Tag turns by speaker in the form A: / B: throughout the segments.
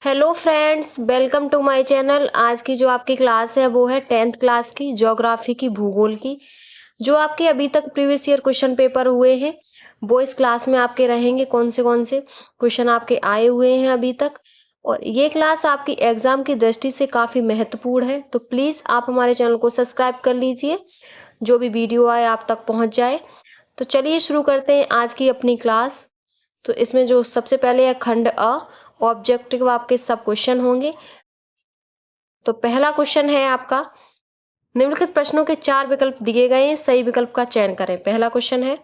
A: Hello friends, welcome to my channel. आज की जो आपकी क्लास है वो है 10th क्लास की ज्योग्राफी की, भूगोल की। जो आपके अभी तक प्रीवियस ईयर क्वेश्चन पेपर हुए हैं वो इस क्लास में आपके रहेंगे। कौन से क्वेश्चन आपके आए हुए हैं अभी तक, और ये क्लास आपकी एग्जाम की दृष्टि से काफ़ी महत्वपूर्ण है। तो प्लीज़ आप हमारे चैनल को सब्सक्राइब कर लीजिए, जो भी वीडियो आए आप तक पहुँच जाए। तो चलिए शुरू करते हैं आज की अपनी क्लास। तो इसमें जो सबसे पहले है खंड अ, ऑब्जेक्टिव आपके सब क्वेश्चन होंगे। तो पहला क्वेश्चन है आपका, निम्नलिखित प्रश्नों के 4 विकल्प दिए गए हैं, सही विकल्प का चयन करें। पहला क्वेश्चन है,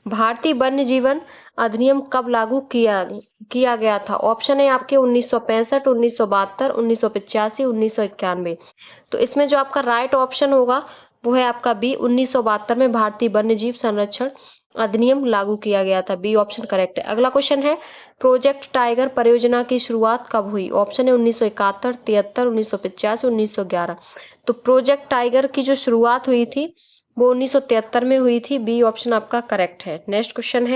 A: भारतीय वन्य जीवन अधिनियम कब लागू किया गया था? ऑप्शन है आपके 1965, 1972, 1985, 1991। तो इसमें जो आपका राइट ऑप्शन होगा वो है आपका बी, 1972 में भारतीय वन्य जीव संरक्षण अधिनियम लागू किया गया था। बी ऑप्शन करेक्ट है। अगला क्वेश्चन है, प्रोजेक्ट टाइगर परियोजना की शुरुआत कब हुई? ऑप्शन है 1971, 73, 1985, 1911। तो प्रोजेक्ट टाइगर की जो शुरुआत हुई थी वो 1973 में हुई थी। बी ऑप्शन आपका करेक्ट है। नेक्स्ट क्वेश्चन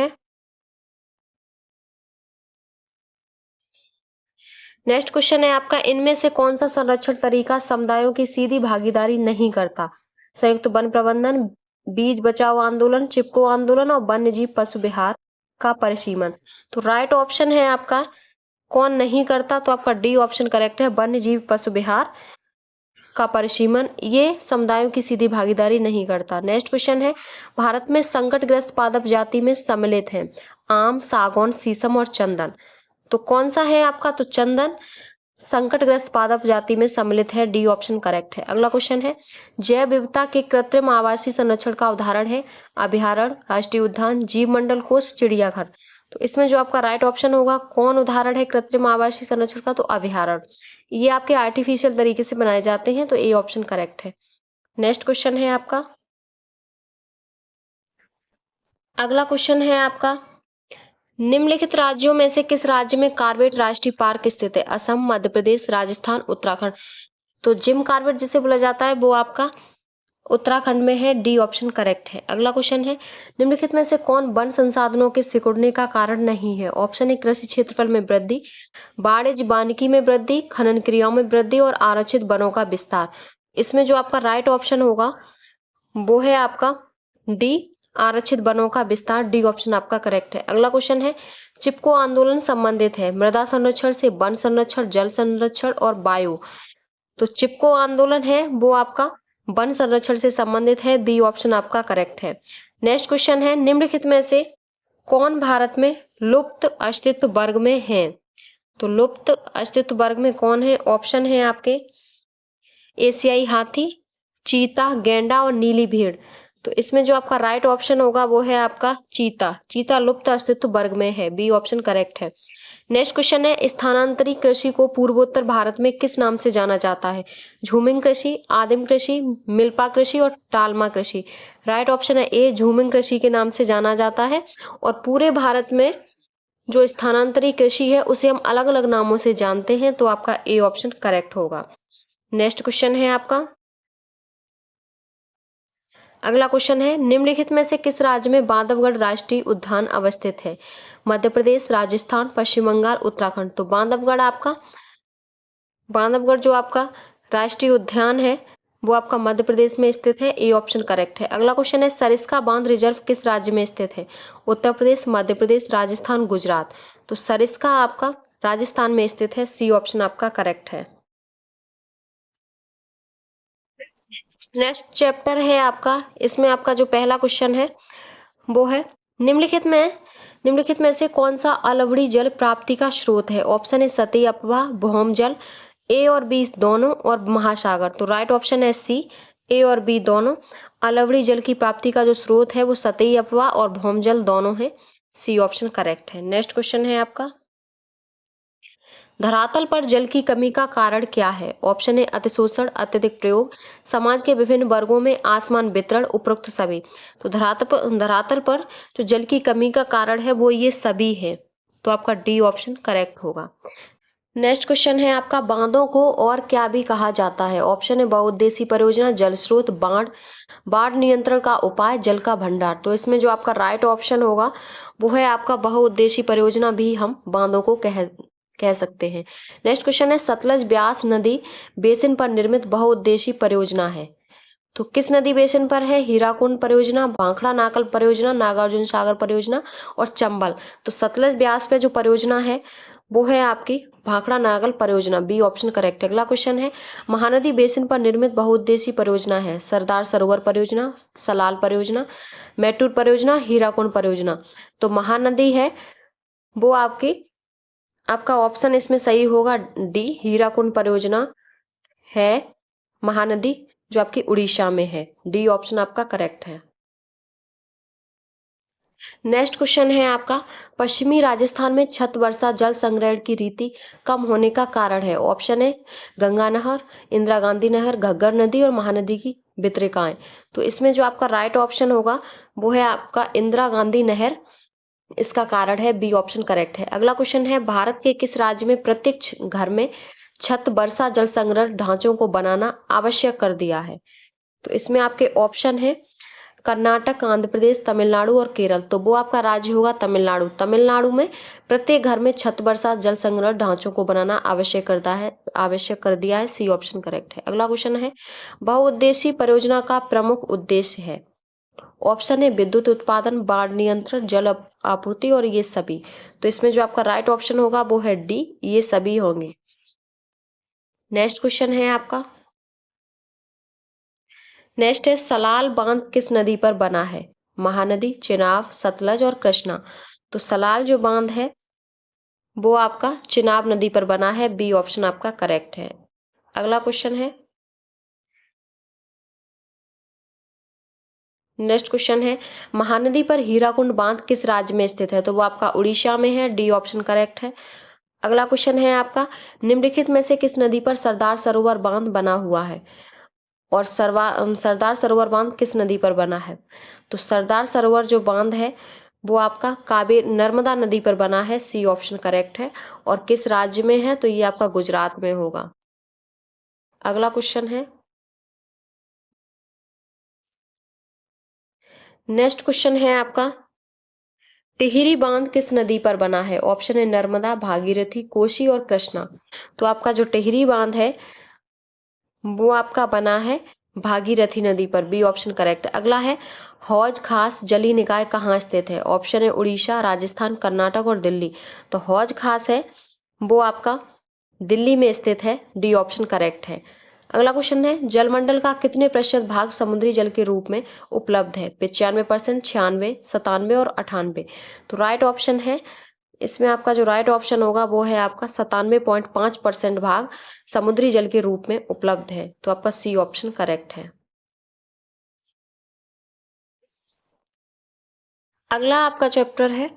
A: है, आपका, इनमें से कौन सा संरक्षण तरीका समुदायों की सीधी भागीदारी नहीं करता? संयुक्त वन प्रबंधन, बीज बचाओ आंदोलन, चिपको आंदोलन और वन्य जीव पशु विहार का परिसीमन। तो राइट ऑप्शन है आपका कौन नहीं करता? तो आपका डी ऑप्शन करेक्ट है, वन्य जीव पशु विहार का परिसीमन ये समुदायों की सीधी भागीदारी नहीं करता। नेक्स्ट क्वेश्चन है, भारत में संकटग्रस्त पादप जाति में सम्मिलित हैं आम, सागौन, शीशम और चंदन। तो कौन सा है आपका? तो चंदन संकटग्रस्त पादप जाति में सम्मिलित है। डी ऑप्शन करेक्ट है। अगला क्वेश्चन है, जैव विविधता के कृत्रिम आवासीय संरक्षण का उदाहरण है अभयारण्य, राष्ट्रीय उद्यान, जीव मंडल कोष, चिड़ियाघर। तो इसमें जो आपका राइट ऑप्शन होगा, कौन उदाहरण है कृत्रिम आवासीय संरक्षण का? तो अभयारण्य। ये आपके आर्टिफिशियल तरीके से बनाए जाते हैं, तो ए ऑप्शन करेक्ट है। नेक्स्ट क्वेश्चन है आपका, अगला क्वेश्चन है आपका, निम्नलिखित राज्यों में से किस राज्य में कॉर्बेट राष्ट्रीय पार्क स्थित है? असम, मध्य प्रदेश, राजस्थान, उत्तराखंड। तो जिम कॉर्बेट जिसे बोला जाता है वो आपका उत्तराखंड में है। डी ऑप्शन करेक्ट है। अगला क्वेश्चन है, निम्नलिखित में से कौन वन संसाधनों के सिकुड़ने का कारण नहीं है? ऑप्शन है कृषि क्षेत्रफल में वृद्धि, वाणिज्य वानिकी में वृद्धि, खनन क्रियाओं में वृद्धि और आरक्षित वनों का विस्तार। इसमें जो आपका राइट ऑप्शन होगा वो है आपका डी, आरक्षित वनों का विस्तार। डी ऑप्शन आपका करेक्ट है। अगला क्वेश्चन है, चिपको आंदोलन संबंधित है मृदा संरक्षण से, वन संरक्षण, जल संरक्षण और वायु। तो चिपको आंदोलन है वो आपका वन संरक्षण से संबंधित है। बी ऑप्शन आपका करेक्ट है। नेक्स्ट क्वेश्चन है, निम्नलिखित में से कौन भारत में लुप्त अस्तित्व वर्ग में है? तो लुप्त अस्तित्व वर्ग में कौन है? ऑप्शन है आपके एशियाई हाथी, चीता, गेंडा और नीली भेड़। तो इसमें जो आपका राइट ऑप्शन होगा वो है आपका चीता। चीता लुप्त अस्तित्व वर्ग में है। बी ऑप्शन करेक्ट है। नेक्स्ट क्वेश्चन है, स्थानांतरित कृषि को पूर्वोत्तर भारत में किस नाम से जाना जाता है? झूमिंग कृषि, आदिम कृषि, मिल्पा कृषि और टालमा कृषि। राइट ऑप्शन है ए, झूमिंग कृषि के नाम से जाना जाता है। और पूरे भारत में जो स्थानांतरित कृषि है उसे हम अलग अलग नामों से जानते हैं, तो आपका ए ऑप्शन करेक्ट होगा। नेक्स्ट क्वेश्चन है आपका, अगला क्वेश्चन है, निम्नलिखित में से किस राज्य में बांधवगढ़ राष्ट्रीय उद्यान अवस्थित है? मध्य प्रदेश, राजस्थान, पश्चिम बंगाल, उत्तराखंड। तो बांधवगढ़ जो आपका राष्ट्रीय उद्यान है वो आपका मध्य प्रदेश में स्थित है। ए ऑप्शन करेक्ट है। अगला क्वेश्चन है, सरिस्का बांध रिजर्व किस राज्य में स्थित है? उत्तर प्रदेश, मध्य प्रदेश, राजस्थान, गुजरात। तो सरिस्का आपका राजस्थान में स्थित है। सी ऑप्शन आपका करेक्ट है। नेक्स्ट चैप्टर है आपका, इसमें आपका जो पहला क्वेश्चन है वो है, निम्नलिखित में से कौन सा अलवड़ी जल प्राप्ति का स्रोत है? ऑप्शन है सतही अपवाह, भौम जल, ए और बी दोनों और महासागर। तो राइट ऑप्शन है सी, ए और बी दोनों। अलवड़ी जल की प्राप्ति का जो स्रोत है वो सतही अपवाह और भौम जल दोनों है। सी ऑप्शन करेक्ट है। नेक्स्ट क्वेश्चन है आपका, धरातल पर जल की कमी का कारण क्या है? ऑप्शन है अतिशोषण, अत्यधिक प्रयोग, समाज के विभिन्न वर्गों में आसमान वितरण, उपरोक्त सभी। तो धरातल पर जो जल की कमी का कारण है वो ये सभी है। तो आपका डी ऑप्शन करेक्ट होगा। नेक्स्ट क्वेश्चन है आपका, बांधों को और क्या भी कहा जाता है? ऑप्शन है बहुउद्देशीय परियोजना, जल स्रोत, बाढ़ नियंत्रण का उपाय, जल का भंडार। तो इसमें जो आपका राइट ऑप्शन होगा वो है आपका बहुउद्देशीय परियोजना भी हम बांधों को कह सकते हैं। नेक्स्ट क्वेश्चन है सतलज ब्यास नदी बेसिन पर निर्मित बहुउद्देशीय परियोजना है। तो किस नदी बेसिन पर है? हीराकुंड परियोजना, भाखड़ा नाकल परियोजना, नागार्जुन सागर परियोजना और चंबल। तो सतलज ब्यास पे जो परियोजना है वो है आपकी भाखड़ा नागल परियोजना, बी ऑप्शन करेक्ट है। अगला क्वेश्चन है महानदी बेसिन पर निर्मित बहुउद्देशीय परियोजना है। सरदार सरोवर परियोजना, सलाल परियोजना, मैटूर परियोजना, हीराकुंड परियोजना। तो महानदी है वो आपका ऑप्शन इसमें सही होगा डी, हीराकुंड परियोजना है महानदी जो आपकी उड़ीसा में है। डी ऑप्शन आपका करेक्ट है। नेक्स्ट क्वेश्चन है आपका पश्चिमी राजस्थान में छत वर्षा जल संग्रहण की रीति कम होने का कारण है। ऑप्शन है गंगा नहर, इंदिरा गांधी नहर, घग्गर नदी और महानदी की वितरिकाएं। तो इसमें जो आपका राइट ऑप्शन होगा वो है आपका इंदिरा गांधी नहर, इसका कारण है बी ऑप्शन करेक्ट है। अगला क्वेश्चन है भारत के किस राज्य में प्रत्येक घर में छत वर्षा जल संग्रहण ढांचों को बनाना आवश्यक कर दिया है? तो इसमें आपके ऑप्शन है कर्नाटक, आंध्र प्रदेश, तमिलनाडु और केरल। तो वो आपका राज्य होगा तमिलनाडु। तमिलनाडु में प्रत्येक घर में छत वर्षा जल संग्रहण ढांचों को बनाना आवश्यक कर दिया है। सी ऑप्शन करेक्ट है। अगला क्वेश्चन है बहुउद्देशीय परियोजना का प्रमुख उद्देश्य है। ऑप्शन है विद्युत उत्पादन, बाढ़ नियंत्रण, जल आपूर्ति और ये सभी। तो इसमें जो आपका राइट ऑप्शन होगा वो है डी, ये सभी होंगे। नेक्स्ट क्वेश्चन है आपका नेक्स्ट है सलाल बांध किस नदी पर बना है? महानदी, चिनाब, सतलज और कृष्णा। तो सलाल जो बांध है वो आपका चिनाब नदी पर बना है। बी ऑप्शन आपका करेक्ट है। अगला क्वेश्चन है नेक्स्ट क्वेश्चन है महानदी पर हीराकुंड बांध किस राज्य में स्थित है? तो वो आपका उड़ीसा में है। डी ऑप्शन करेक्ट है। अगला क्वेश्चन है आपका निम्नलिखित में से किस नदी पर सरदार सरोवर बांध बना हुआ है? और सरदार सरोवर बांध किस नदी पर बना है? तो सरदार सरोवर जो बांध है वो आपका कावेरी नर्मदा नदी पर बना है। सी ऑप्शन करेक्ट है। और किस राज्य में है? तो ये आपका गुजरात में होगा। अगला क्वेश्चन है नेक्स्ट क्वेश्चन है आपका टिहरी बांध किस नदी पर बना है? ऑप्शन है नर्मदा, भागीरथी, कोसी और कृष्णा। तो आपका जो टिहरी बांध है वो आपका बना है भागीरथी नदी पर। B option correct. अगला है हौज खास जलीय निकाय कहाँ स्थित है? ऑप्शन है उड़ीसा, राजस्थान, कर्नाटक और दिल्ली। तो हौज खास है वो आपका दिल्ली में स्थित है। डी ऑप्शन करेक्ट है। अगला क्वेश्चन है जलमंडल का कितने प्रतिशत भाग समुद्री जल के रूप में उपलब्ध है? 95%, 96, 97 और 98। तो राइट ऑप्शन है इसमें आपका जो राइट ऑप्शन होगा वो है आपका 97.5% भाग समुद्री जल के रूप में उपलब्ध है। तो आपका सी ऑप्शन करेक्ट है। अगला आपका चैप्टर है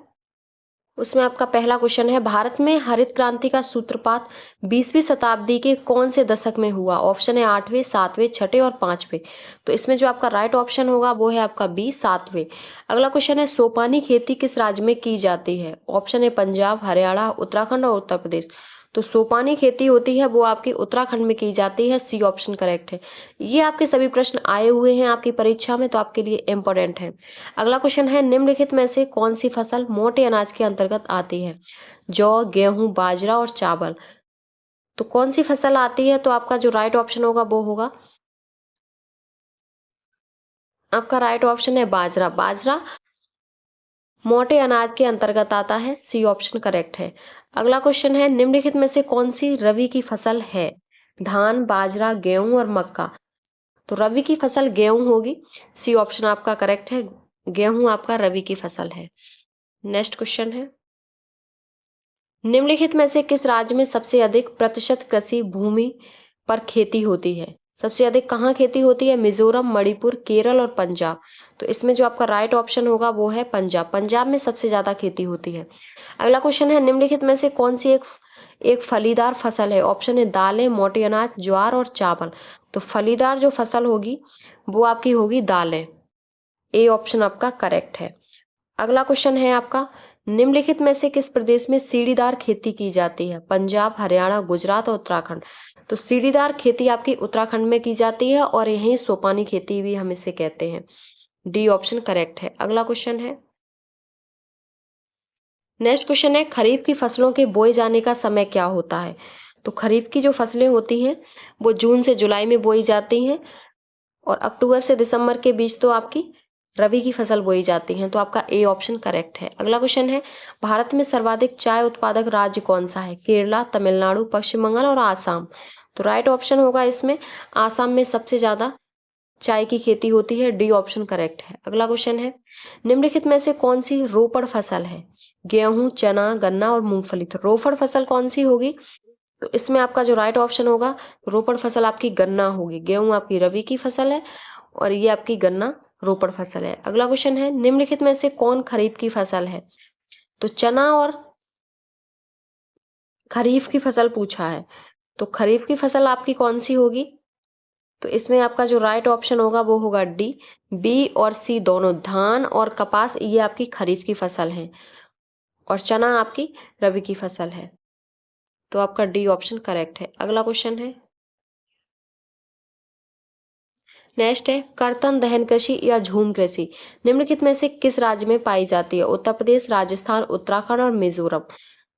A: उसमें आपका पहला क्वेश्चन है भारत में हरित क्रांति का सूत्रपात 20वीं शताब्दी के कौन से दशक में हुआ? ऑप्शन है 8वें, 7वें, 6ठे और 5वें। तो इसमें जो आपका राइट ऑप्शन होगा वो है आपका बी, 7वें। अगला क्वेश्चन है सोपानी खेती किस राज्य में की जाती है? ऑप्शन है पंजाब, हरियाणा, उत्तराखंड और उत्तर प्रदेश। तो सोपानी खेती होती है वो आपकी उत्तराखंड में की जाती है। सी ऑप्शन करेक्ट है। ये आपके सभी प्रश्न आए हुए हैं आपकी परीक्षा में तो आपके लिए इम्पोर्टेंट है। अगला क्वेश्चन है निम्नलिखित में से कौन सी फसल मोटे अनाज के अंतर्गत आती है? जौ, गेहूं, बाजरा और चावल। तो कौन सी फसल आती है? तो आपका जो राइट ऑप्शन होगा वो होगा आपका राइट ऑप्शन है बाजरा। बाजरा मोटे अनाज के अंतर्गत आता है। सी ऑप्शन करेक्ट है। अगला क्वेश्चन है निम्नलिखित में से कौन सी रबी की फसल है? धान, बाजरा, गेहूं और मक्का। तो रबी की फसल गेहूं होगी। सी ऑप्शन आपका करेक्ट है। गेहूं आपका रबी की फसल है। नेक्स्ट क्वेश्चन है निम्नलिखित में से किस राज्य में सबसे अधिक प्रतिशत कृषि भूमि पर खेती होती है? सबसे अधिक कहाँ खेती होती है? मिजोरम, मणिपुर, केरल और पंजाब। तो इसमें जो आपका राइट ऑप्शन होगा वो है पंजाब। पंजाब में सबसे ज्यादा खेती होती है। अगला क्वेश्चन है निम्नलिखित में से कौन सी एक फलीदार फसल है? ऑप्शन है दालें, मोटे अनाज, ज्वार और चावल। तो फलीदार जो फसल होगी वो आपकी होगी दालें। ए ऑप्शन आपका करेक्ट है। अगला क्वेश्चन है आपका निम्नलिखित में से किस प्रदेश में सीढ़ीदार खेती की जाती है? पंजाब, हरियाणा, गुजरात और उत्तराखंड। तो सीढ़ीदार खेती आपकी उत्तराखंड में की जाती है और यही सोपानी खेती भी हम इसे कहते हैं। डी ऑप्शन करेक्ट है। अगला क्वेश्चन है नेक्स्ट क्वेश्चन है, खरीफ की फसलों के बोए जाने का समय क्या होता है? तो खरीफ की जो फसलें होती हैं वो जून से जुलाई में बोई जाती हैं और अक्टूबर से दिसंबर के बीच तो आपकी रबी की फसल बोई जाती हैं। तो आपका ए ऑप्शन करेक्ट है। अगला क्वेश्चन है, भारत में सर्वाधिक चाय उत्पादक राज्य कौन सा है? केरला, तमिलनाडु, पश्चिम बंगाल और आसाम। तो राइट ऑप्शन होगा इसमें आसाम में सबसे ज्यादा चाय की खेती होती है। डी ऑप्शन करेक्ट है। अगला क्वेश्चन है, निम्नलिखित में से कौन सी रोपड़ फसल है? गेहूं, चना, गन्ना और मूंगफली। तो रोपड़ फसल कौन सी होगी? तो इसमें आपका जो राइट ऑप्शन होगा, रोपड़ फसल आपकी गन्ना होगी। गेहूं आपकी रबी की फसल है और ये आपकी गन्ना रोपड़ फसल है। अगला क्वेश्चन है, निम्नलिखित में से कौन खरीफ की फसल है? तो चना और खरीफ की फसल पूछा है, तो खरीफ की फसल आपकी कौन सी होगी? तो इसमें आपका जो राइट ऑप्शन होगा वो होगा डी। बी और सी दोनों, धान और कपास, ये आपकी खरीफ की फसल है और चना आपकी रबी की फसल है। तो आपका डी ऑप्शन करेक्ट है। अगला क्वेश्चन है, नेक्स्ट है, कर्तन दहन कृषि या झूम कृषि निम्नलिखित में से किस राज्य में पाई जाती है? उत्तर प्रदेश, राजस्थान, उत्तराखंड और मिजोरम।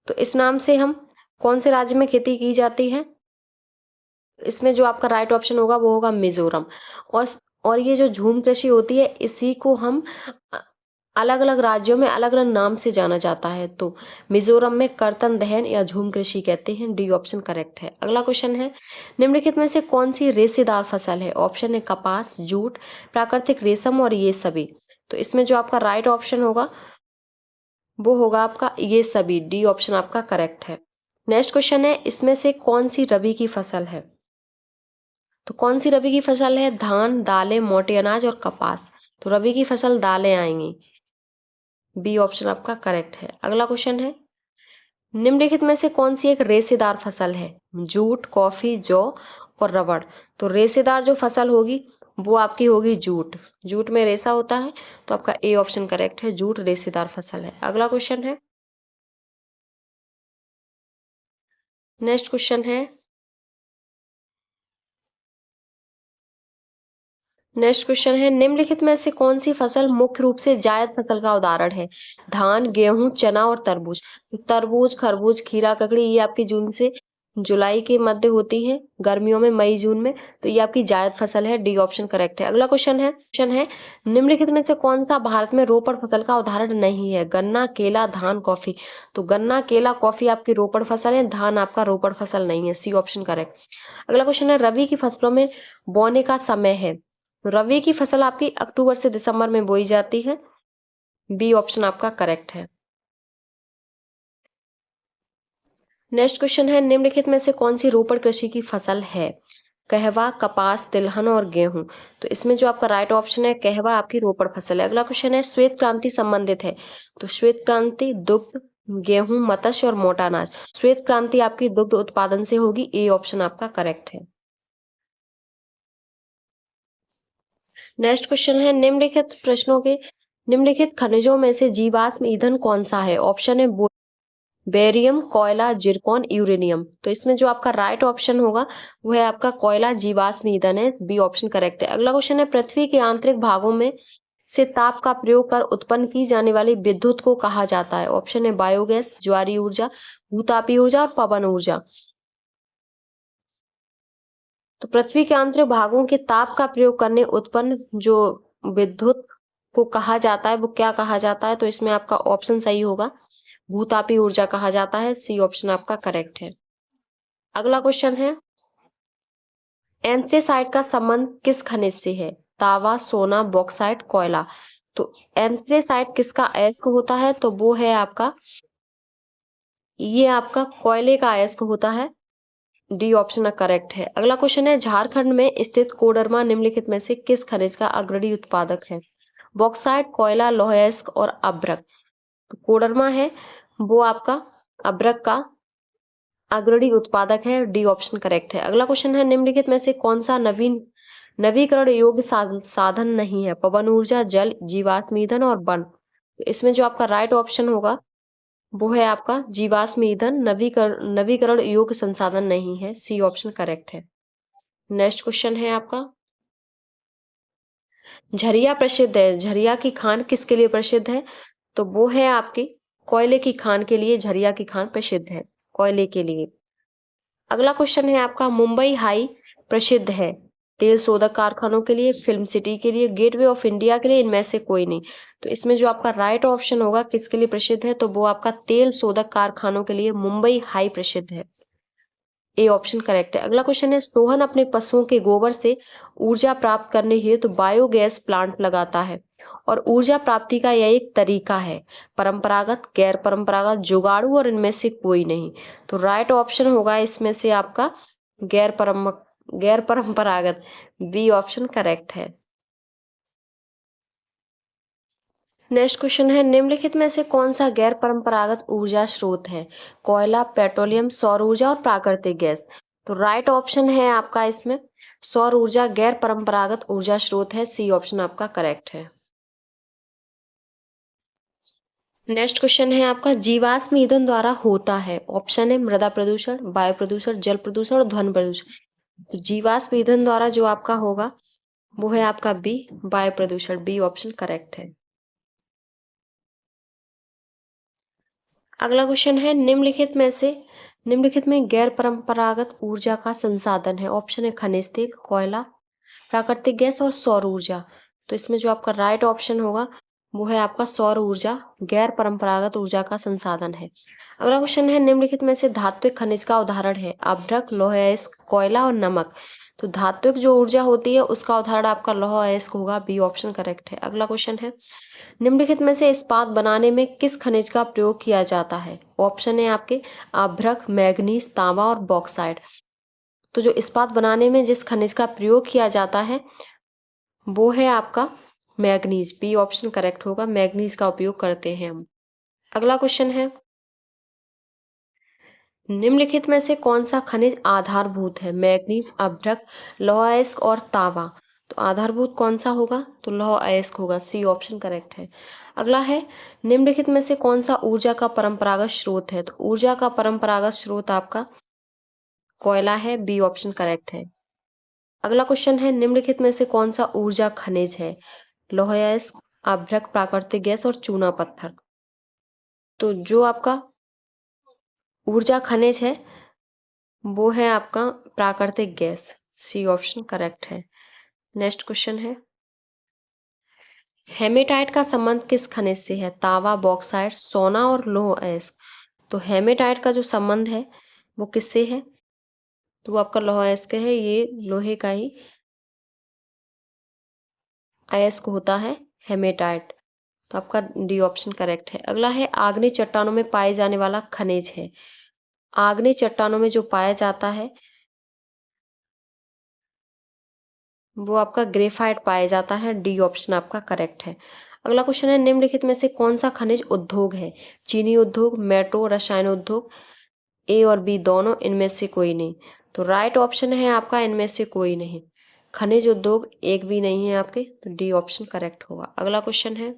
A: तो इस नाम से हम कौन से राज्य में खेती की जाती है? इसमें जो आपका राइट ऑप्शन होगा वो होगा मिजोरम। और और ये जो झूम कृषि होती है इसी को हम अलग अलग राज्यों में अलग अलग नाम से जाना जाता है। तो मिजोरम में कर्तन दहन या झूम कृषि कहते हैं। डी ऑप्शन करेक्ट है। अगला क्वेश्चन है, निम्नलिखित में से कौन सी रेशेदार फसल है? ऑप्शन है कपास, जूट, प्राकृतिक रेशम और ये सभी। तो इसमें जो आपका राइट ऑप्शन होगा वो होगा आपका ये सभी। डी ऑप्शन आपका करेक्ट है। नेक्स्ट क्वेश्चन है, इसमें से कौन सी रबी की फसल है? तो कौन सी रबी की फसल है? धान, दालें, मोटे अनाज और कपास। तो रबी की फसल दालें आएंगी। बी ऑप्शन आपका करेक्ट है। अगला क्वेश्चन है, निम्नलिखित में से कौन सी एक रेशेदार फसल है? जूट, कॉफी, जौ और रबड़। तो रेशेदार जो फसल होगी वो आपकी होगी जूट। जूट में रेशा होता है, तो आपका ए ऑप्शन करेक्ट है। जूट रेशेदार फसल है। अगला क्वेश्चन है, नेक्स्ट क्वेश्चन है, नेक्स्ट क्वेश्चन है, निम्नलिखित में से कौन सी फसल मुख्य रूप से जायद फसल का उदाहरण है? धान, गेहूं, चना और तरबूज। तो तरबूज, खरबूज, खीरा, ककड़ी, ये आपकी जून से जुलाई के मध्य होती है, गर्मियों में मई जून में। तो ये आपकी जायद फसल है। डी ऑप्शन करेक्ट है। अगला क्वेश्चन है, निम्नलिखित में से कौन सा भारत में रोपड़ फसल का उदाहरण नहीं है? गन्ना, केला, धान, कॉफी। तो गन्ना, केला, कॉफी आपकी रोपड़ फसल है, धान आपका रोपड़ फसल नहीं है। C option correct. अगला क्वेश्चन है, रबी की फसलों में बोने का समय है? रबी की फसल आपकी अक्टूबर से दिसंबर में बोई जाती है। बी ऑप्शन आपका करेक्ट है। नेक्स्ट क्वेश्चन है, निम्नलिखित में से कौन सी रोपड़ कृषि की फसल है? कहवा, कपास, तिलहन और गेहूं। तो इसमें जो आपका राइट ऑप्शन है कहवा आपकी रोपड़ फसल है। अगला क्वेश्चन है, श्वेत क्रांति संबंधित है? तो श्वेत क्रांति दुग्ध, गेहूं, मत्स्य और मोटा अनाज। श्वेत क्रांति आपकी दुग्ध उत्पादन से होगी। ए ऑप्शन आपका करेक्ट है। नेक्स्ट क्वेश्चन है, निम्नलिखित खनिजों में से जीवाश्म ईंधन कौन सा है? ऑप्शन है बेरियम, कोयला, जिरकॉन, यूरेनियम। तो इसमें जो आपका राइट ऑप्शन होगा वो है आपका कोयला जीवाश्म ईंधन है। बी ऑप्शन करेक्ट है। अगला क्वेश्चन है, पृथ्वी के आंतरिक भागों में से ताप का प्रयोग कर उत्पन्न की जाने वाली विद्युत को कहा जाता है? ऑप्शन है बायोगैस, ज्वारीय ऊर्जा, भूतापीय ऊर्जा और पवन ऊर्जा। तो पृथ्वी के आंतरिक भागों के ताप का प्रयोग करने उत्पन्न जो विद्युत को कहा जाता है वो क्या कहा जाता है? तो इसमें आपका ऑप्शन सही होगा, भूतापीय ऊर्जा कहा जाता है। सी ऑप्शन आपका करेक्ट है। अगला क्वेश्चन है, एंथ्रेसाइट का संबंध किस खनिज से है? तांबा, सोना, बॉक्साइट, कोयला। तो एंथ्रेसाइट किसका अयस्क होता है? तो वो है आपका, ये आपका कोयले का अयस्क होता है। डी ऑप्शन करेक्ट है। अगला क्वेश्चन है, झारखंड में स्थित कोडरमा निम्नलिखित में से किस खनिज का अग्रणी उत्पादक है? बॉक्साइट, कोयला, लौह अयस्क और अभ्रक। तो कोडरमा है वो आपका अभ्रक का अग्रणी उत्पादक है। डी ऑप्शन करेक्ट है। अगला क्वेश्चन है, निम्नलिखित में से कौन सा नवीकरण योग्य साधन नहीं है? पवन ऊर्जा, जल, जीवाश्म ईंधन और वन। तो इसमें जो आपका राइट ऑप्शन होगा वो है आपका जीवाश्म ईंधन। नवीकरण योग्य संसाधन नहीं है। सी ऑप्शन करेक्ट है। नेक्स्ट क्वेश्चन है आपका, झरिया प्रसिद्ध है, झरिया की खान किसके लिए प्रसिद्ध है? तो वो है आपकी कोयले की खान के लिए झरिया की खान प्रसिद्ध है, कोयले के लिए। अगला क्वेश्चन है आपका, मुंबई हाई प्रसिद्ध है तेल शोधक कारखानों के लिए, फिल्म सिटी के लिए, गेटवे ऑफ इंडिया के लिए, इनमें से कोई नहीं। तो इसमें जो आपका राइट ऑप्शन होगा किसके लिए प्रसिद्ध है, तो वो आपका तेल शोधक कारखानों के लिए मुंबई हाई प्रसिद्ध है। ए ऑप्शन करेक्ट है। अगला क्वेश्चन है, सोहन अपने पशुओं के गोबर से ऊर्जा प्राप्त करने हेतु बायोगैस प्लांट लगाता है और ऊर्जा प्राप्ति का यह एक तरीका है, परंपरागत, गैर परंपरागत, जुगाड़ू और इनमें से कोई नहीं। तो राइट ऑप्शन होगा इसमें से आपका गैर परंपरागत, बी ऑप्शन करेक्ट है। नेक्स्ट क्वेश्चन है, निम्नलिखित में से कौन सा गैर परंपरागत ऊर्जा स्रोत है, कोयला, पेट्रोलियम, सौर ऊर्जा और प्राकृतिक गैस। तो राइट ऑप्शन है आपका इसमें सौर ऊर्जा गैर परंपरागत ऊर्जा स्रोत है, सी ऑप्शन आपका करेक्ट है। नेक्स्ट क्वेश्चन है आपका, जीवाश्म ईंधन द्वारा होता है, ऑप्शन है मृदा प्रदूषण, वायु प्रदूषण, जल प्रदूषण और ध्वनि प्रदूषण। तो जीवाश्म ईंधन द्वारा जो आपका होगा वो है आपका बी, वायु प्रदूषण, बी ऑप्शन करेक्ट है। अगला क्वेश्चन है, निम्नलिखित में गैर परंपरागत ऊर्जा का संसाधन है, ऑप्शन है खनिज तेल, कोयला, प्राकृतिक गैस और सौर ऊर्जा। तो इसमें जो आपका राइट ऑप्शन होगा वो है आपका सौर ऊर्जा, गैर परंपरागत ऊर्जा का संसाधन है। अगला क्वेश्चन है, निम्नलिखित में से धात्विक खनिज का उदाहरण है, अभ्रक, लौह अयस्क, कोयला और नमक। तो धात्विक जो ऊर्जा होती है उसका उदाहरण आपका लौह अयस्क होगा, बी ऑप्शन करेक्ट है। अगला क्वेश्चन है, निम्नलिखित में से इस्पात बनाने में किस खनिज का प्रयोग किया जाता है, ऑप्शन है आपके अभ्रक, मैग्नीज, तांबा और बॉक्साइट। तो जो इस्पात बनाने में जिस खनिज का प्रयोग किया जाता है वो है आपका मैग्नीज, बी ऑप्शन करेक्ट होगा, मैग्नीज का उपयोग करते हैं हम। अगला क्वेश्चन है, निम्नलिखित में से कौन सा खनिज आधारभूत है, मैग्नीज, अभ्रक, लौह अयस्क और तांबा। तो आधारभूत कौन सा होगा, तो लौह अयस्क होगा, सी ऑप्शन करेक्ट है। अगला है, निम्नलिखित में से कौन सा ऊर्जा का परंपरागत स्रोत है, तो ऊर्जा का परंपरागत स्रोत आपका कोयला है, बी ऑप्शन करेक्ट है। अगला क्वेश्चन है, निम्नलिखित में से कौन सा ऊर्जा खनिज है, लौह अयस्क, अभ्रक, प्राकृतिक गैस और चूना पत्थर। तो जो आपका ऊर्जा खनिज है वो है आपका प्राकृतिक गैस, सी ऑप्शन करेक्ट है। नेक्स्ट क्वेश्चन है, हेमेटाइट का संबंध किस खनिज से है, तांबा, बॉक्साइट, सोना और लौह अयस्क। तो हेमेटाइट का जो संबंध है वो किससे है, तो वो आपका लौह अयस्क है, ये लोहे का ही अयस्क होता है हेमेटाइट। तो आपका डी ऑप्शन करेक्ट है। अगला है, आग्नेय चट्टानों में पाए जाने वाला खनिज है, आग्नेय चट्टानों में जो पाया जाता है वो आपका ग्रेफाइट पाया जाता है, डी ऑप्शन आपका करेक्ट है। अगला क्वेश्चन है, निम्नलिखित में से कौन सा खनिज उद्योग है, चीनी उद्योग, मेट्रो, रसायन उद्योग, ए और बी दोनों, इनमें से कोई नहीं। तो राइट ऑप्शन है आपका इनमें से कोई नहीं, खनिज उद्योग एक भी नहीं है आपके, तो डी ऑप्शन करेक्ट होगा। अगला क्वेश्चन है,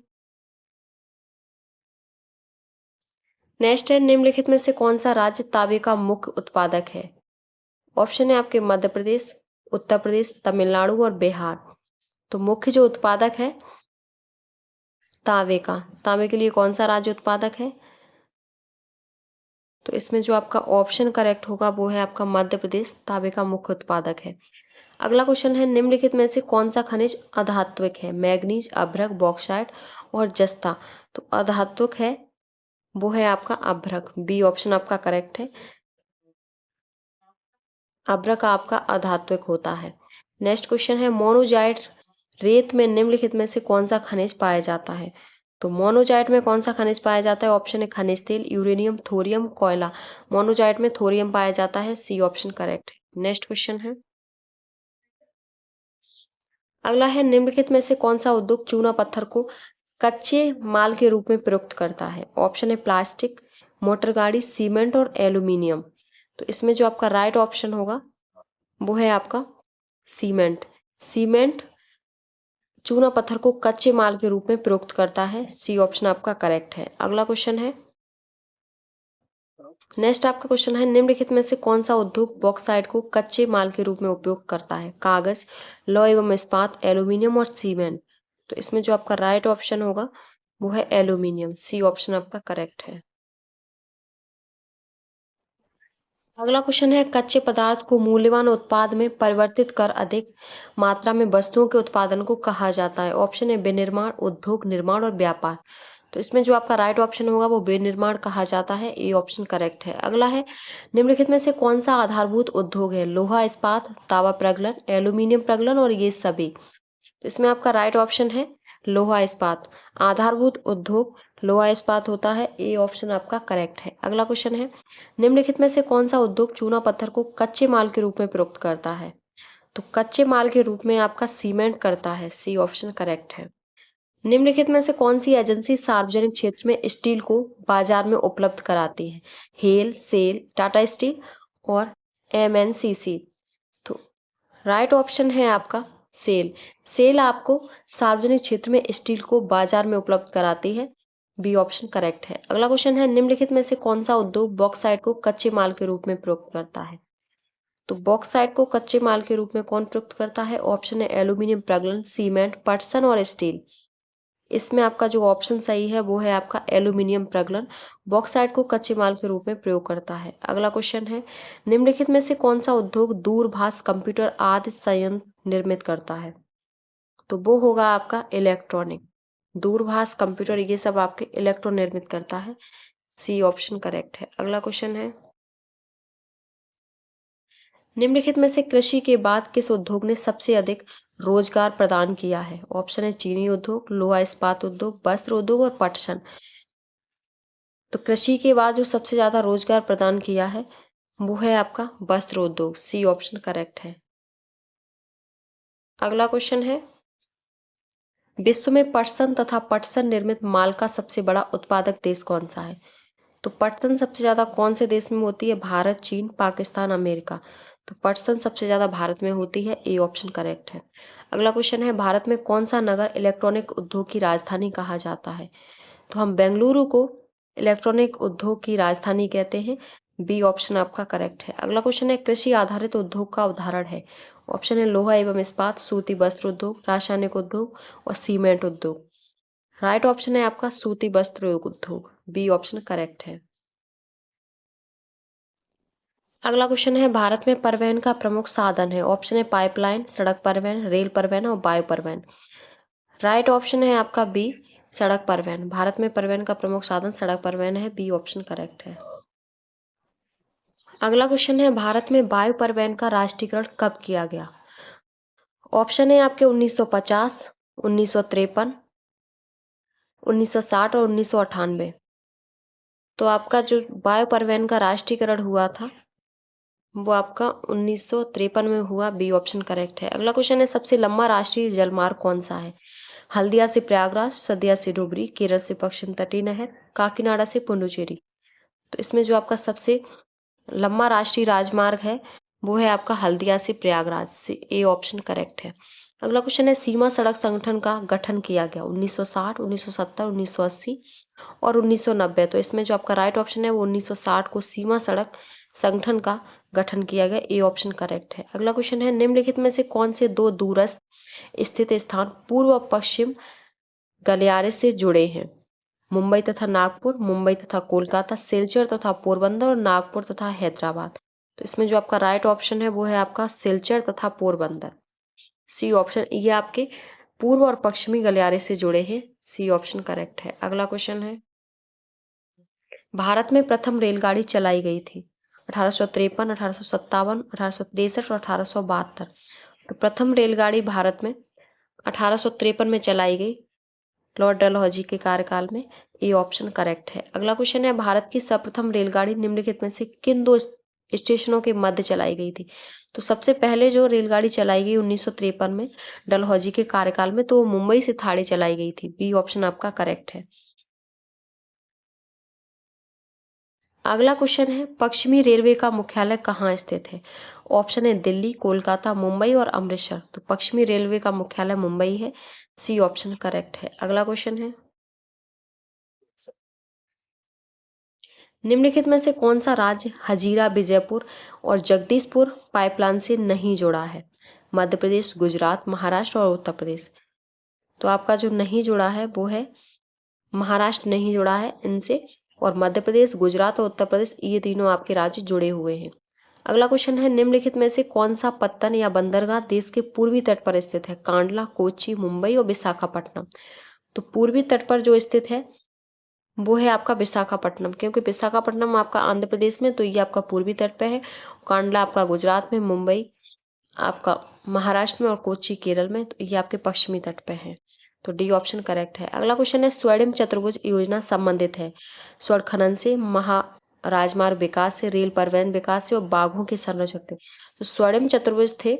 A: नेक्स्ट है, निम्नलिखित में से कौन सा राज्य तांबे का मुख्य उत्पादक है, ऑप्शन है आपके मध्य प्रदेश, उत्तर प्रदेश, तमिलनाडु और बिहार। तो मुख्य जो उत्पादक है तांबे का, तांबे के लिए कौन सा राज्य उत्पादक है, तो इसमें जो आपका ऑप्शन करेक्ट होगा वो है आपका मध्य प्रदेश, तांबे का मुख्य उत्पादक है। अगला क्वेश्चन है, निम्नलिखित में से कौन सा खनिज अधात्विक है, मैग्नीज, अभ्रक, बॉक्साइट और जस्ता। तो अधात्विक है वो है आपका अभ्रक, बी ऑप्शन आपका करेक्ट है, अभ्रक आपका अधात्विक होता है। नेक्स्ट क्वेश्चन है, मोनोजाइट रेत में निम्नलिखित में से कौन सा खनिज पाया जाता है। तो मोनोजाइट में कौन सा खनिज पाया जाता है, ऑप्शन है खनिज तेल, यूरेनियम, थोरियम, कोयला। मोनोजाइट में थोरियम पाया जाता है, सी ऑप्शन करेक्ट है। नेक्स्ट क्वेश्चन है, अगला है, निम्नलिखित में से कौन सा उद्योग चूना पत्थर को कच्चे माल के रूप में प्रयुक्त करता है, ऑप्शन है प्लास्टिक, मोटर गाड़ी, सीमेंट और एल्यूमिनियम। तो इसमें जो आपका राइट ऑप्शन होगा वो है आपका सीमेंट, सीमेंट चूना पत्थर को कच्चे माल के रूप में प्रयुक्त करता है, सी ऑप्शन आपका करेक्ट है। अगला क्वेश्चन है, नेक्स्ट आपका क्वेश्चन है, निम्नलिखित में से कौन सा उद्योग बॉक्साइट को कच्चे माल के रूप में उपयोग करता है, कागज, लौह एवं इस्पात, एल्यूमिनियम और सीमेंट। तो इसमें जो आपका राइट ऑप्शन होगा वो है एल्यूमिनियम, सी ऑप्शन आपका करेक्ट है। अगला क्वेश्चन है, कच्चे पदार्थ को मूल्यवान उत्पाद में परिवर्तित कर अधिक मात्रा में वस्तुओं के उत्पादन को कहा जाता है। ऑप्शन है विनिर्माण, उद्योग, निर्माण और व्यापार। तो इसमें जो आपका राइट ऑप्शन होगा वो विनिर्माण कहा जाता है। ए ऑप्शन करेक्ट है। अगला है, निम्नलिखित में से कौन सा आधारभूत उद्योग है? लोहा इस्पात, तांबा प्रगलन, एल्यूमिनियम प्रगलन और ये सभी। तो इसमें आपका राइट ऑप्शन है लोहा इस्पात। आधारभूत उद्योग लोहा इस्पात होता है। ए ऑप्शन आपका करेक्ट है। अगला क्वेश्चन है, निम्नलिखित में से कौन सा उद्योग चूना पत्थर को कच्चे माल के रूप में प्रयुक्त करता है? तो कच्चे माल के रूप में आपका सीमेंट करता है। सी ऑप्शन करेक्ट है। निम्नलिखित में से कौन सी एजेंसी सार्वजनिक क्षेत्र में स्टील को बाजार में उपलब्ध कराती है? हेल, सेल, टाटा स्टील और एमएनसीसी। तो राइट ऑप्शन है आपका सेल। सेल आपको सार्वजनिक क्षेत्र में स्टील को बाजार में उपलब्ध कराती है। बी ऑप्शन करेक्ट है। अगला क्वेश्चन है, निम्नलिखित में से कौन सा उद्योग बॉक्साइट को कच्चे माल के रूप में प्रयुक्त करता है? तो बॉक्साइट को कच्चे माल के रूप में कौन प्रयुक्त करता है? ऑप्शन है एल्यूमिनियम प्रगलन, सीमेंट, पटसन और स्टील। इसमें आपका जो ऑप्शन सही है वो है आपका एल्यूमिनियम प्रगलन बॉक्साइट को कच्चे माल के रूप में प्रयोग करता है। अगला क्वेश्चन है, निम्नलिखित में से कौन सा उद्योग दूरभाष, कंप्यूटर आदि संयंत्र निर्मित करता है? तो वो होगा आपका इलेक्ट्रॉनिक। दूरभाष, कंप्यूटर ये सब आपके इलेक्ट्रॉन निर्मित करता है। सी ऑप्शन करेक्ट है। अगला क्वेश्चन है, निम्नलिखित में से कृषि के बाद किस उद्योग ने सबसे अधिक रोजगार प्रदान किया है? ऑप्शन है चीनी उद्योग, लोहा इस्पात उद्योग, वस्त्र उद्योग और पटसन। तो कृषि के बाद जो सबसे ज्यादा रोजगार प्रदान किया है वो है आपका वस्त्र उद्योग। सी ऑप्शन करेक्ट है। अगला क्वेश्चन है, विश्व में पटसन तथा पटसन निर्मित माल का सबसे बड़ा उत्पादक देश कौन सा है? तो पटसन सबसे ज्यादा कौन से देश में होती है? भारत, चीन, पाकिस्तान, अमेरिका। तो पटसन सबसे ज्यादा भारत में होती है। ए ऑप्शन करेक्ट है। अगला क्वेश्चन है, भारत में कौन सा नगर इलेक्ट्रॉनिक उद्योग की राजधानी कहा जाता है? तो हम बेंगलुरु को इलेक्ट्रॉनिक उद्योग की राजधानी कहते हैं। बी ऑप्शन आपका करेक्ट है। अगला क्वेश्चन है, कृषि आधारित उद्योग का उदाहरण है? ऑप्शन है लोहा एवं इस्पात, सूती वस्त्र उद्योग, रासायनिक उद्योग और सीमेंट उद्योग। राइट ऑप्शन है आपका सूती वस्त्र उद्योग। बी ऑप्शन करेक्ट है। अगला क्वेश्चन है, भारत में परिवहन का प्रमुख साधन है? ऑप्शन है पाइपलाइन, सड़क परिवहन, रेल परिवहन और वायु परिवहन। राइट ऑप्शन है आपका बी, सड़क परिवहन। भारत में परिवहन का प्रमुख साधन सड़क परिवहन है। बी ऑप्शन करेक्ट है। अगला क्वेश्चन है, भारत में वायु परिवहन का राष्ट्रीयकरण कब किया गया? ऑप्शन है आपके 1950, 1953, 1960 और 1998। तो आपका जो वायु परिवहन का राष्ट्रीयकरण हुआ था वो आपका 1953 में हुआ। बी ऑप्शन करेक्ट है। अगला क्वेश्चन है, सबसे लंबा राष्ट्रीय जलमार्ग कौन सा है? हल्दिया से प्रयागराज, सदिया से डुबरी, केरल से पश्चिम तटीय नहर, काकीनाडा से पुडुचेरी। तो इसमें जो आपका सबसे लंबा राष्ट्रीय राजमार्ग है वो है आपका हल्दिया से प्रयागराज से। ए ऑप्शन करेक्ट है। अगला क्वेश्चन है, सीमा सड़क संगठन का गठन किया गया 1960, 1970, 1980 और 1990। तो इसमें जो आपका राइट ऑप्शन है वो 1960 को सीमा सड़क संगठन का गठन किया गया। ए ऑप्शन करेक्ट है। अगला क्वेश्चन है, निम्नलिखित में से कौन से दो दूरस्थ स्थित स्थान पूर्व और पश्चिम गलियारे से जुड़े हैं? मुंबई तथा नागपुर, मुंबई तथा कोलकाता, सिलचर तथा पोरबंदर और नागपुर तथा हैदराबाद। तो इसमें जो आपका राइट ऑप्शन है वो है आपका सिलचर तथा पोरबंदर। सी ऑप्शन, ये आपके पूर्व और पश्चिमी गलियारे से जुड़े हैं। सी ऑप्शन करेक्ट है। अगला क्वेश्चन है, भारत में प्रथम रेलगाड़ी चलाई गई थी 1853, 1857, 1863 और 1872। तो प्रथम रेलगाड़ी भारत में 1853 में चलाई गई लॉर्ड डलहौजी के कार्यकाल में। ए ऑप्शन करेक्ट है। अगला क्वेश्चन है, भारत की सर्वप्रथम रेलगाड़ी निम्नलिखित में से किन दो स्टेशनों के मध्य चलाई गई थी? तो सबसे पहले जो रेलगाड़ी चलाई गई 1953 में डलहौजी के कार्यकाल में, तो वो मुंबई से थाने चलाई गई थी। बी ऑप्शन आपका करेक्ट है। अगला क्वेश्चन है, पश्चिमी रेलवे का मुख्यालय कहाँ स्थित है? ऑप्शन है दिल्ली, कोलकाता, मुंबई और अमृतसर। तो पश्चिमी रेलवे का मुख्यालय मुंबई है। सी ऑप्शन करेक्ट है। अगला क्वेश्चन है, निम्नलिखित में से कौन सा राज्य हजीरा, विजयपुर और जगदीशपुर पाइपलाइन से नहीं जुड़ा है? मध्य प्रदेश, गुजरात, महाराष्ट्र और उत्तर प्रदेश। तो आपका जो नहीं जुड़ा है वो है महाराष्ट्र नहीं जुड़ा है इनसे, और मध्य प्रदेश, गुजरात और उत्तर प्रदेश ये तीनों आपके राज्य जुड़े हुए हैं। अगला क्वेश्चन है निम्नलिखित में से कौन सा पत्तन या बंदरगाह देश के पूर्वी तट पर स्थित है? कांडला, कोच्चि, मुंबई और विशाखापट्टनम। तो पूर्वी तट पर जो स्थित है वो है आपका विशाखापट्टनम, क्योंकि विशाखापट्टनम आपका आंध्र प्रदेश में, तो ये आपका पूर्वी तट पे है। कांडला आपका गुजरात में, मुंबई आपका महाराष्ट्र में और कोच्चि केरल में, तो ये आपके पश्चिमी तट पे है। तो डी ऑप्शन करेक्ट है। अगला क्वेश्चन है स्वर्णिम चतुर्भुज योजना संबंधित है स्वर्ण खनन से, महाराजमार्ग विकास से, रेल परिवहन विकास से और बाघों के संरक्षण से। तो स्वर्णिम चतुर्भुज थे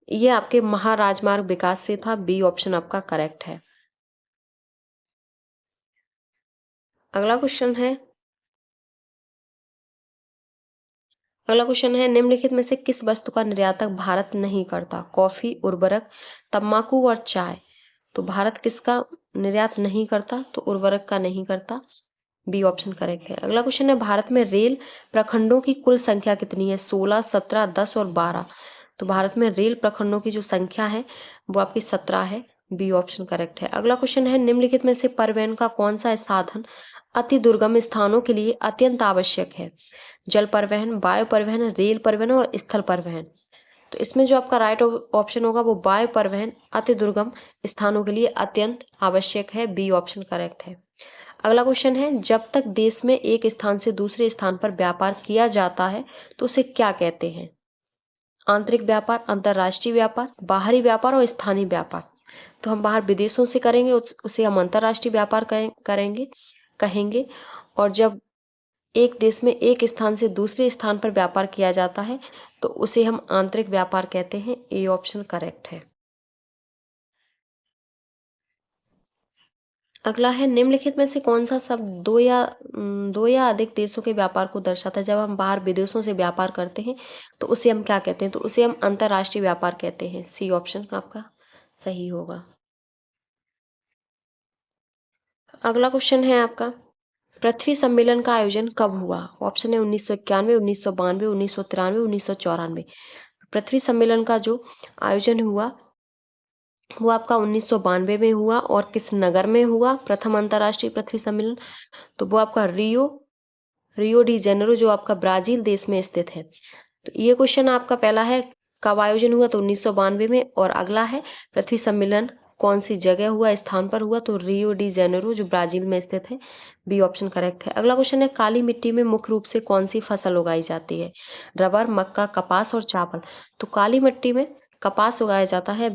A: ये आपके महाराजमार्ग विकास से था। बी ऑप्शन आपका करेक्ट है। अगला क्वेश्चन है निम्नलिखित में से किस वस्तु का निर्यातक भारत नहीं करता? कॉफी, उर्वरक, तंबाकू और चाय। तो भारत किसका निर्यात नहीं करता? तो उर्वरक का नहीं करता। बी ऑप्शन करेक्ट है। अगला क्वेश्चन है भारत में रेल प्रखंडों की कुल संख्या कितनी है? 16, 17, 10 और 12। तो भारत में रेल प्रखंडों की जो संख्या है वो आपकी 17 है। बी ऑप्शन करेक्ट है। अगला क्वेश्चन है निम्नलिखित में से परिवहन का कौन सा साधन अति दुर्गम स्थानों के लिए अत्यंत आवश्यक है? जल परिवहन, वायु परिवहन, रेल परिवहन और स्थल परिवहन। तो इसमें जो आपका राइट ऑप्शन होगा वो वायु परिवहन अति दुर्गम स्थानों के लिए अत्यंत आवश्यक है। बी ऑप्शन करेक्ट है। अगला क्वेश्चन है जब तक देश में एक स्थान से दूसरे स्थान पर व्यापार किया जाता है तो उसे क्या कहते हैं? आंतरिक व्यापार, अंतर्राष्ट्रीय व्यापार, बाहरी व्यापार और स्थानीय व्यापार। तो हम बाहर विदेशों से करेंगे उसे हम अंतर्राष्ट्रीय व्यापार कहेंगे। और जब एक देश में एक स्थान से दूसरे स्थान पर व्यापार किया जाता है तो उसे हम आंतरिक व्यापार कहते हैं। ए ऑप्शन करेक्ट है। अगला है निम्नलिखित में से कौन सा शब्द दो या अधिक देशों के व्यापार को दर्शाता है? जब हम बाहर विदेशों से व्यापार करते हैं तो उसे हम क्या कहते हैं? तो उसे हम अंतर्राष्ट्रीय व्यापार कहते हैं। सी ऑप्शन आपका सही होगा। अगला क्वेश्चन है आपका पृथ्वी सम्मेलन का आयोजन कब हुआ? ऑप्शन है 1991, 1992, 1993, 1994। पृथ्वी सम्मेलन का जो आयोजन हुआ वो आपका 1992 में हुआ। और किस नगर में हुआ प्रथम अंतर्राष्ट्रीय पृथ्वी सम्मेलन? तो वो आपका रियो डी जेनेरो जो आपका ब्राजील देश में स्थित है। तो ये क्वेश्चन आपका पहला है कब आयोजन हुआ? तो 1992 में। और अगला है पृथ्वी सम्मेलन कौन सी जगह हुआ, स्थान पर हुआ? तो रियो डी जेनेरो जो ब्राजील में स्थित है। बी ऑप्शन करेक्ट है। अगला क्वेश्चन है काली मिट्टी में मुख्य रूप से कौन सी फसल उगाई जाती है? रबर, मक्का, कपास और चावल। तो काली मिट्टी में कपास उगाया जाता है।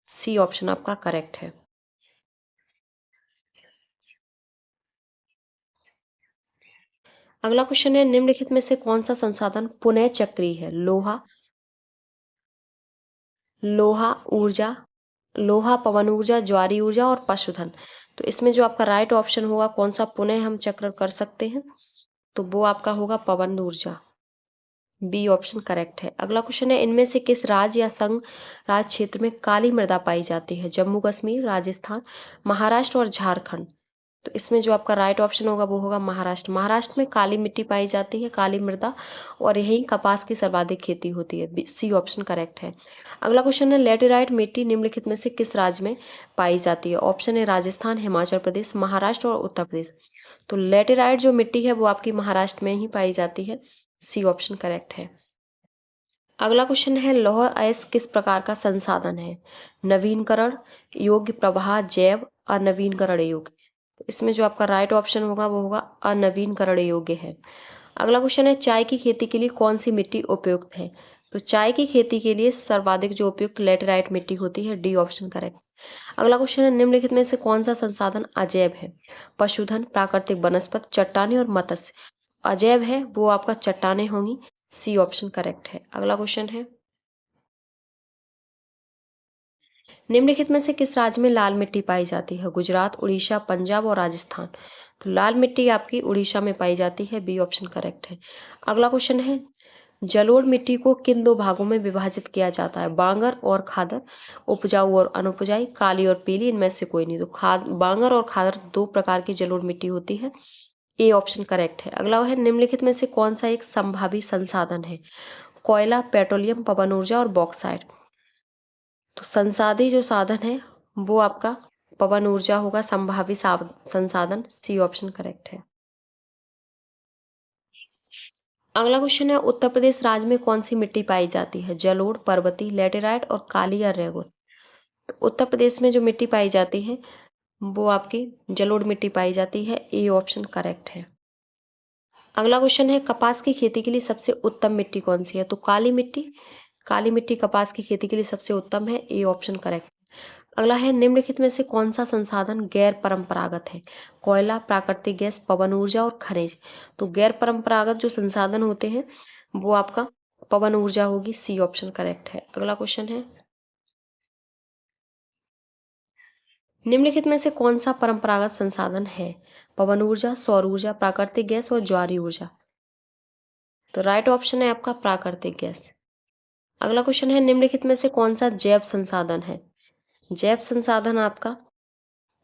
A: सी ऑप्शन आपका करेक्ट है। अगला क्वेश्चन है निम्नलिखित में से कौन सा संसाधन पुनः चक्रीय है? लोहा ऊर्जा लोहा, पवन ऊर्जा, ज्वारी ऊर्जा और पशुधन। तो इसमें जो आपका राइट ऑप्शन होगा कौन सा पुनः हम चक्र कर सकते हैं? तो वो आपका होगा पवन ऊर्जा। बी ऑप्शन करेक्ट है। अगला क्वेश्चन है इनमें से किस राज्य या संघ राज्य क्षेत्र में काली मृदा पाई जाती है? जम्मू कश्मीर, राजस्थान, महाराष्ट्र और झारखंड। तो इसमें जो आपका राइट ऑप्शन होगा वो होगा महाराष्ट्र। महाराष्ट्र में काली मिट्टी पाई जाती है, काली मृदा, और यही कपास की सर्वाधिक खेती होती है। सी ऑप्शन करेक्ट है। अगला क्वेश्चन है लेटेराइट मिट्टी निम्नलिखित में से किस राज्य में पाई जाती है? ऑप्शन है राजस्थान, हिमाचल प्रदेश, महाराष्ट्र और उत्तर प्रदेश। तो लेटेराइट जो मिट्टी है वो आपकी महाराष्ट्र में ही पाई जाती है। सी ऑप्शन करेक्ट है। अगला क्वेश्चन है लौह अयस्क किस प्रकार का संसाधन है? नवीनकरण योग्य, प्रवाह, जैव, अनवीनकरण योग्य। तो इसमें जो आपका राइट ऑप्शन होगा वो होगा अनवीनकरण योग्य है। अगला क्वेश्चन है चाय की खेती के लिए कौन सी मिट्टी उपयुक्त है? तो चाय की खेती के लिए सर्वाधिक जो उपयुक्त लेटेराइट मिट्टी होती है। D option correct. अगला क्वेश्चन है निम्नलिखित में से कौन सा संसाधन अजैव है? पशुधन, प्राकृतिक वनस्पति, चट्टानें और मत्स्य। अजैव है वो आपका चट्टानें होंगी। सी ऑप्शन करेक्ट है। अगला क्वेश्चन है निम्नलिखित में से किस राज्य में लाल मिट्टी पाई जाती है? गुजरात, उड़ीसा, पंजाब और राजस्थान। तो लाल मिट्टी आपकी उड़ीसा में पाई जाती है। बी ऑप्शन करेक्ट है। अगला क्वेश्चन है जलोढ़ मिट्टी को किन दो भागों में विभाजित किया जाता है? बांगर और खादर, उपजाऊ और अनुपजाऊ, काली और पीली, इनमें से कोई नहीं। तो बांगर और खादर दो प्रकार की जलोढ़ मिट्टी होती है। ए ऑप्शन करेक्ट है। अगला है निम्नलिखित में से कौन सा एक संभावी संसाधन है? कोयला, पेट्रोलियम, पवन ऊर्जा और बॉक्साइट। तो संसाधी जो साधन है वो आपका पवन ऊर्जा होगा, संभावी संसाधन। सी ऑप्शन करेक्ट है। अगला क्वेश्चन है उत्तर प्रदेश राज्य में कौन सी मिट्टी पाई जाती है? जलोढ़, पर्वती, लैटेराइट और काली या रेगुर। तो उत्तर प्रदेश में जो मिट्टी पाई जाती है वो आपकी जलोढ़ मिट्टी पाई जाती है। ए ऑप्शन करेक्ट है। अगला क्वेश्चन है कपास की खेती के लिए सबसे उत्तम मिट्टी कौन सी है? तो काली मिट्टी कपास की खेती के लिए सबसे उत्तम है। A option correct. अगला है निम्नलिखित में से कौन सा संसाधन गैर परंपरागत है? कोयला, प्राकृतिक गैस, पवन ऊर्जा और खनिज। तो गैर परंपरागत जो संसाधन होते हैं वो आपका पवन ऊर्जा होगी। सी ऑप्शन करेक्ट है। अगला क्वेश्चन है निम्नलिखित में से कौन सा परंपरागत संसाधन है? पवन ऊर्जा, सौर ऊर्जा, प्राकृतिक गैस और ज्वारीय ऊर्जा। तो राइट ऑप्शन है आपका प्राकृतिक गैस। अगला क्वेश्चन है निम्नलिखित में से कौन सा जैव संसाधन है? जैव संसाधन आपका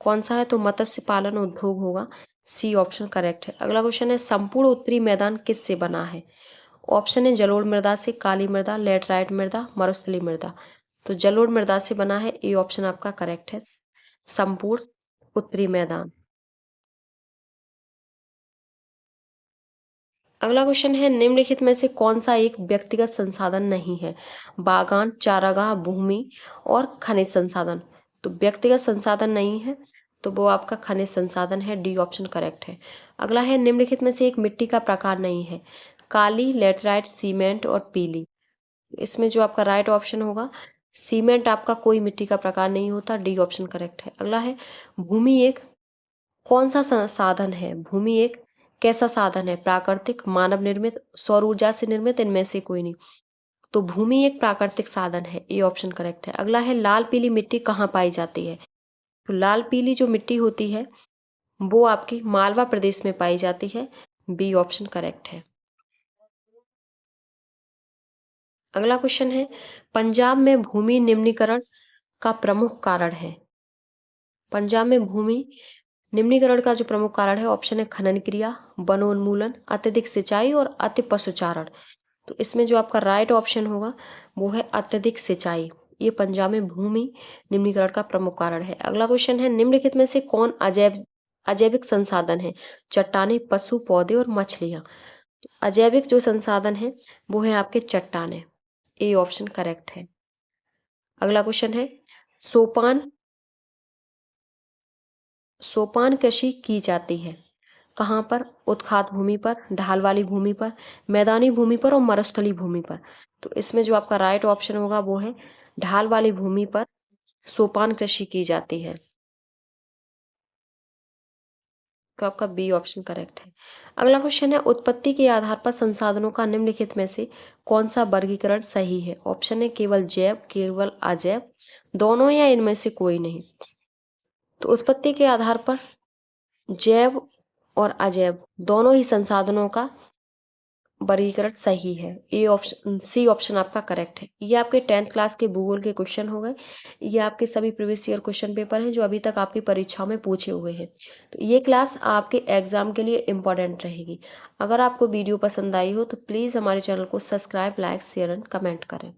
A: कौन सा है? तो मत्स्य पालन उद्योग होगा। सी ऑप्शन करेक्ट है। अगला क्वेश्चन है संपूर्ण उत्तरी मैदान किससे बना है? ऑप्शन है जलोढ़ मृदा से, काली मृदा, लेटराइट मृदा, मरुस्थलीय मृदा। तो जलोढ़ मृदा से बना है। ए ऑप्शन आपका करेक्ट है। संपूर्ण उत्तरी मैदान। अगला क्वेश्चन है निम्नलिखित में से कौन सा एक व्यक्तिगत संसाधन नहीं है? बागान, चारागाह, भूमि और खनिज संसाधन। तो व्यक्तिगत संसाधन नहीं है तो वो आपका खनिज संसाधन है। डी ऑप्शन करेक्ट है। अगला है निम्नलिखित में से एक मिट्टी का प्रकार नहीं है? काली, लेटराइट, सीमेंट और पीली। इसमें जो आपका राइट ऑप्शन होगा सीमेंट आपका कोई मिट्टी का प्रकार नहीं होता। डी ऑप्शन करेक्ट है। अगला है भूमि एक कौन सा साधन है? भूमि एक कैसा साधन है? प्राकृतिक, मानव निर्मित, सौर ऊर्जा से निर्मित, इनमें से कोई नहीं। तो भूमि एक प्राकृतिक साधन है। ए ऑप्शन करेक्ट है। अगला है लाल पीली मिट्टी कहाँ पाई जाती है? तो लाल पीली जो मिट्टी होती है वो आपकी मालवा प्रदेश में पाई जाती है। बी ऑप्शन करेक्ट है। अगला क्वेश्चन है पंजाब में भूमि निम्नीकरण का प्रमुख कारण है? पंजाब में भूमि निम्नीकरण का जो प्रमुख कारण है ऑप्शन है खनन क्रिया, वनोन्मूलन, अत्यधिक सिंचाई और अति पशुचारण। तो इसमें जो आपका राइट ऑप्शन होगा वो है अत्यधिक सिंचाई। ये पंजाब में भूमि निम्नीकरण का प्रमुख कारण है। अगला क्वेश्चन है निम्नलिखित में से कौन अजैविक संसाधन है? चट्टाने, पशु, पौधे और मछलियां। तो अजैविक जो संसाधन है वो है आपके चट्टाने। ए ऑप्शन करेक्ट है। अगला क्वेश्चन है सोपान सोपान कृषि की जाती है कहाँ पर? उत्खात भूमि पर, ढाल वाली भूमि पर, मैदानी भूमि पर और मरुस्थलीय भूमि पर। तो इसमें जो आपका राइट ऑप्शन होगा वो है ढाल वाली भूमि पर सोपान कृषि की जाती है। तो आपका बी ऑप्शन करेक्ट है। अगला क्वेश्चन है उत्पत्ति के आधार पर संसाधनों का निम्नलिखित में से कौन सा वर्गीकरण सही है? ऑप्शन है केवल जैव, केवल अजैव, दोनों या इनमें से कोई नहीं। तो उत्पत्ति के आधार पर जैव और अजैव दोनों ही संसाधनों का वर्गीकरण सही है। ए ऑप्शन सी ऑप्शन आपका करेक्ट है। ये आपके 10th क्लास के भूगोल के क्वेश्चन हो गए। ये आपके सभी प्रीवियस ईयर क्वेश्चन पेपर हैं जो अभी तक आपकी परीक्षाओं में पूछे हुए हैं। तो ये क्लास आपके एग्जाम के लिए इम्पोर्टेंट रहेगी। अगर आपको वीडियो पसंद आई हो तो प्लीज़ हमारे चैनल को subscribe, like, share and comment करें।